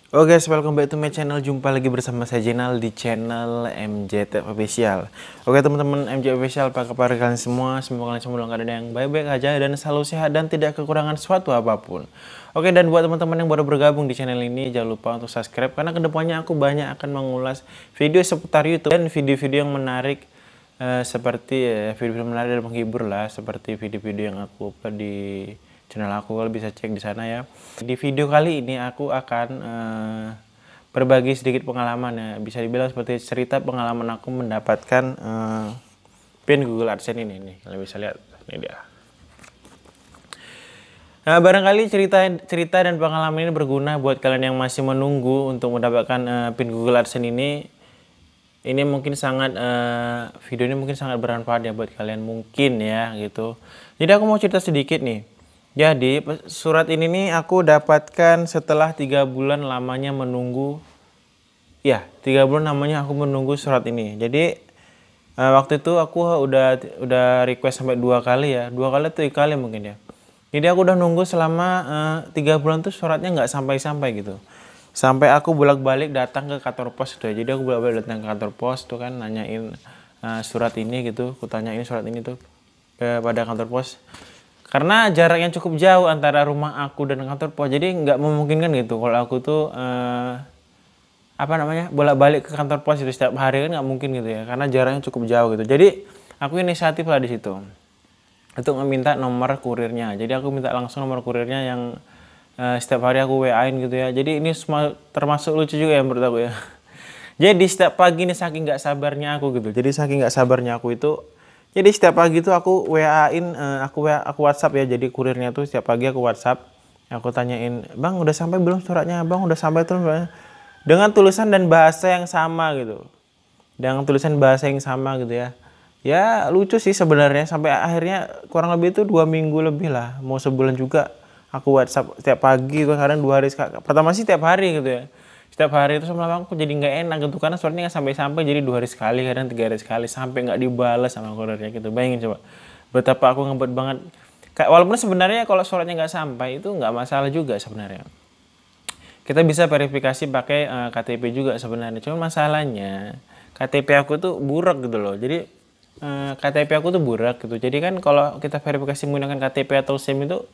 Oke guys, welcome back to my channel. Jumpa lagi bersama saya Jenal di channel MJT Official. Oke teman-teman MJT Official, apa kabar kalian semua? Semoga kalian semua dalam keadaan yang baik-baik aja dan selalu sehat dan tidak kekurangan suatu apapun. Oke, dan buat teman-teman yang baru bergabung di channel ini, jangan lupa untuk subscribe karena kedepannya aku banyak akan mengulas video seputar YouTube dan video-video yang menarik seperti video-video menarik dan menghibur lah, seperti video-video yang aku upload di channel aku. Kalian bisa cek di sana ya. Di video kali ini aku akan berbagi sedikit pengalaman ya. Bisa dibilang seperti cerita pengalaman aku mendapatkan pin Google AdSense ini nih. Kalian bisa lihat, ini dia. Nah, barangkali cerita dan pengalaman ini berguna buat kalian yang masih menunggu untuk mendapatkan pin Google AdSense ini. Ini mungkin sangat video ini mungkin sangat bermanfaat ya buat kalian mungkin ya gitu. Jadi aku mau cerita sedikit nih. Jadi surat ini nih aku dapatkan setelah 3 bulan lamanya menunggu. Ya, 3 bulan namanya aku menunggu surat ini. Jadi waktu itu aku udah request sampai 2 kali ya. 2 kali atau 3 kali mungkin ya. Jadi aku udah nunggu selama 3 bulan tuh suratnya nggak sampai-sampai gitu. Sampai aku bolak-balik datang ke kantor pos tuh. Jadi aku bolak-balik datang ke kantor pos tuh kan nanyain surat ini gitu. Aku tanyain surat ini tuh kepada kantor pos. Karena jaraknya cukup jauh antara rumah aku dan kantor pos, jadi nggak memungkinkan gitu kalau aku tuh bolak-balik ke kantor pos itu setiap hari, kan nggak mungkin gitu ya, karena jaraknya cukup jauh gitu. Jadi aku inisiatif lah di situ untuk meminta nomor kurirnya. Jadi aku minta langsung nomor kurirnya yang setiap hari aku WA-in gitu ya. Jadi ini semua termasuk lucu juga ya menurut aku ya. Jadi setiap pagi nih saking nggak sabarnya aku gitu. Jadi saking nggak sabarnya aku itu. Jadi setiap pagi tuh aku WA-in, aku WhatsApp ya. Jadi kurirnya tuh setiap pagi aku WhatsApp. Aku tanyain, "Bang, udah sampai belum suratnya? Bang, udah sampai tuh?" Dengan tulisan dan bahasa yang sama gitu. Dengan tulisan bahasa yang sama gitu ya. Ya lucu sih sebenarnya, sampai akhirnya kurang lebih itu 2 minggu lebih lah. Mau sebulan juga aku WhatsApp setiap pagi, kadang 2 hari sekali. Pertama sih setiap hari gitu ya. Setiap hari itu lama-lama aku jadi nggak enak gitu karena suratnya nggak sampai-sampai, jadi 2 hari sekali, kadang 3 hari sekali, sampai nggak dibalas sama kurirnya gitu. Bayangin coba betapa aku ngebet banget. Kayak walaupun sebenarnya kalau suratnya nggak sampai itu nggak masalah juga sebenarnya. Kita bisa verifikasi pakai KTP juga sebenarnya. Cuma masalahnya KTP aku tuh burak gitu loh. Jadi KTP aku tuh burak gitu. Jadi kan kalau kita verifikasi menggunakan KTP atau SIM itu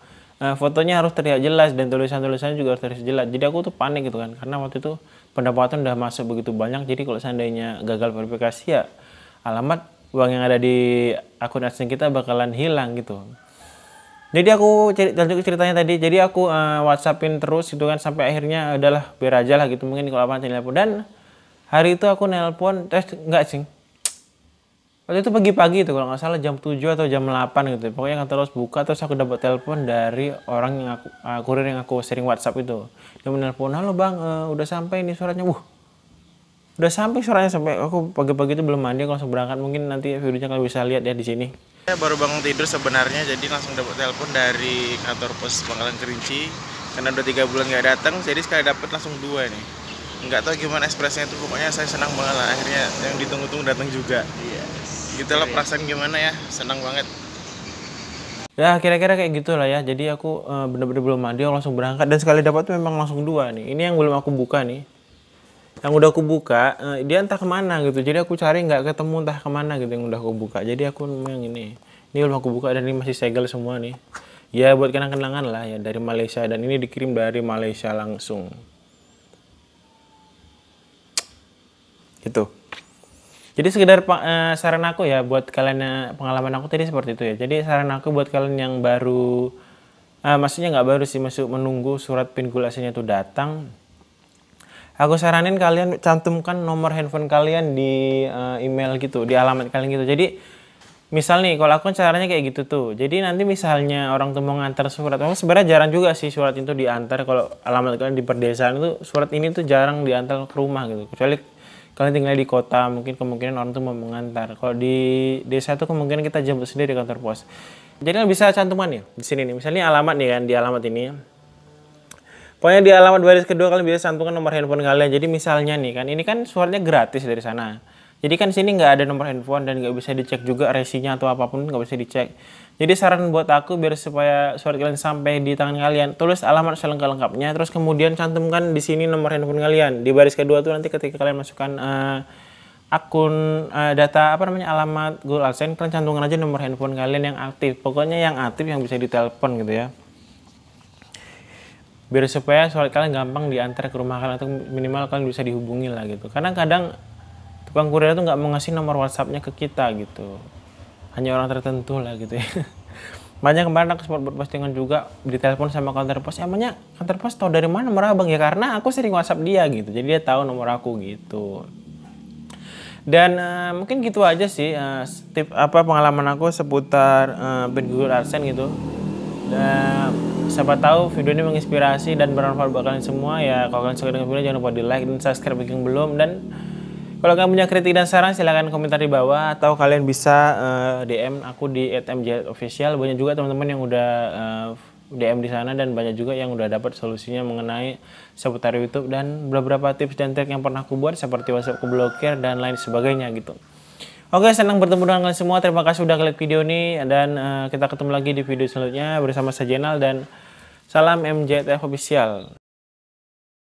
fotonya harus terlihat jelas dan tulisan-tulisannya juga harus terlihat jelas. Jadi aku tuh panik gitu kan, karena waktu itu pendapatan udah masuk begitu banyak. Jadi kalau seandainya gagal verifikasi ya alamat uang yang ada di akun AdSense kita bakalan hilang gitu. Jadi aku lanjut ke ceritanya tadi. Jadi aku WhatsAppin terus gitu kan sampai akhirnya adalah biar aja lah gitu, mungkin kalau apa telepon. Dan hari itu aku nelpon, enggak sih. Waktu itu pagi-pagi itu kalau nggak salah jam 7 atau jam 8 gitu. Pokoknya kantor pos buka, terus aku dapat telepon dari orang yang kurir yang aku sering WhatsApp itu. Dia menelpon, "Halo Bang, udah sampai nih suratnya." Udah sampai suratnya, sampai aku pagi-pagi itu belum mandi, aku langsung berangkat. Mungkin nanti videonya kalian bisa lihat ya di sini. Saya baru bangun tidur sebenarnya, jadi langsung dapat telepon dari kantor pos Pangkalan Kerinci. Karena udah 3 bulan nggak datang, jadi sekali dapat langsung 2 nih. Nggak tahu gimana ekspresinya itu, pokoknya saya senang banget lah, akhirnya yang ditunggu-tunggu datang juga. Gitulah perasaan gimana ya, senang banget. Ya kira-kira kayak gitulah ya. Jadi aku bener-bener belum mandi, aku langsung berangkat, dan sekali dapat tuh memang langsung 2 nih. Ini yang belum aku buka nih. Yang udah aku buka dia entah kemana gitu. Jadi aku cari nggak ketemu, entah kemana gitu yang udah aku buka. Jadi aku yang ini belum aku buka, dan ini masih segel semua nih. Ya buat kenang-kenangan lah ya, dari Malaysia, dan ini dikirim dari Malaysia langsung. Gitu. Jadi sekedar saran aku ya buat kalian, pengalaman aku tadi seperti itu ya. Jadi saran aku buat kalian yang baru, maksudnya nggak baru sih, masuk menunggu surat pin Google AdSense itu datang. Aku saranin kalian cantumkan nomor handphone kalian di email gitu, di alamat kalian gitu. Jadi misal nih, kalau aku caranya kayak gitu tuh. Jadi nanti misalnya orang tuh mau ngantar surat, sebenarnya jarang juga sih surat itu diantar. Kalau alamat kalian di perdesaan itu, surat ini tuh jarang diantar ke rumah gitu. Kecuali kalian tinggal di kota, mungkin kemungkinan orang tuh mau mengantar. Kalau di desa tuh kemungkinan kita jemput sendiri di kantor pos. Jadi kan bisa cantuman nih di sini nih. Misalnya alamat nih kan, di alamat ini. Pokoknya di alamat baris kedua kalian bisa cantumkan nomor handphone kalian. Jadi misalnya nih kan, ini kan suratnya gratis dari sana. Jadi kan sini nggak ada nomor handphone dan nggak bisa dicek juga resinya atau apapun, nggak bisa dicek. Jadi saran buat aku biar supaya surat kalian sampai di tangan kalian, tulis alamat selengkap-lengkapnya, terus kemudian cantumkan di sini nomor handphone kalian. Di baris kedua tuh nanti ketika kalian masukkan akun data apa namanya alamat Google AdSense, kalian cantumkan aja nomor handphone kalian yang aktif. Pokoknya yang aktif yang bisa ditelepon gitu ya. Biar supaya surat kalian gampang diantar ke rumah kalian atau minimal kalian bisa dihubungi lah gitu. Karena kadang tukang kurir itu nggak mau ngasih nomor WhatsAppnya ke kita gitu. Hanya orang tertentu lah gitu ya. Banyak kemarin aku sempat buat postingan juga ditelepon sama kantor pos. Emangnya kantor pos tahu dari mana nomor abang ya? Karena aku sering WhatsApp dia gitu. Jadi dia tahu nomor aku gitu. Dan mungkin gitu aja sih tip pengalaman aku seputar Google AdSense gitu. Dan siapa tahu video ini menginspirasi dan bermanfaat buat kalian semua ya. Kalau kalian suka dengan video jangan lupa di like dan subscribe bagi yang belum. Dan kalau kalian punya kritik dan saran silahkan komentar di bawah atau kalian bisa DM aku di @mjofficial. Banyak juga teman-teman yang udah DM di sana dan banyak juga yang udah dapat solusinya mengenai seputar YouTube dan beberapa tips dan trik yang pernah aku buat seperti WhatsApp keblokir dan lain sebagainya gitu. Oke, senang bertemu dengan kalian semua. Terima kasih udah klik video ini dan kita ketemu lagi di video selanjutnya bersama saya Jenal dan salam MJTF Official.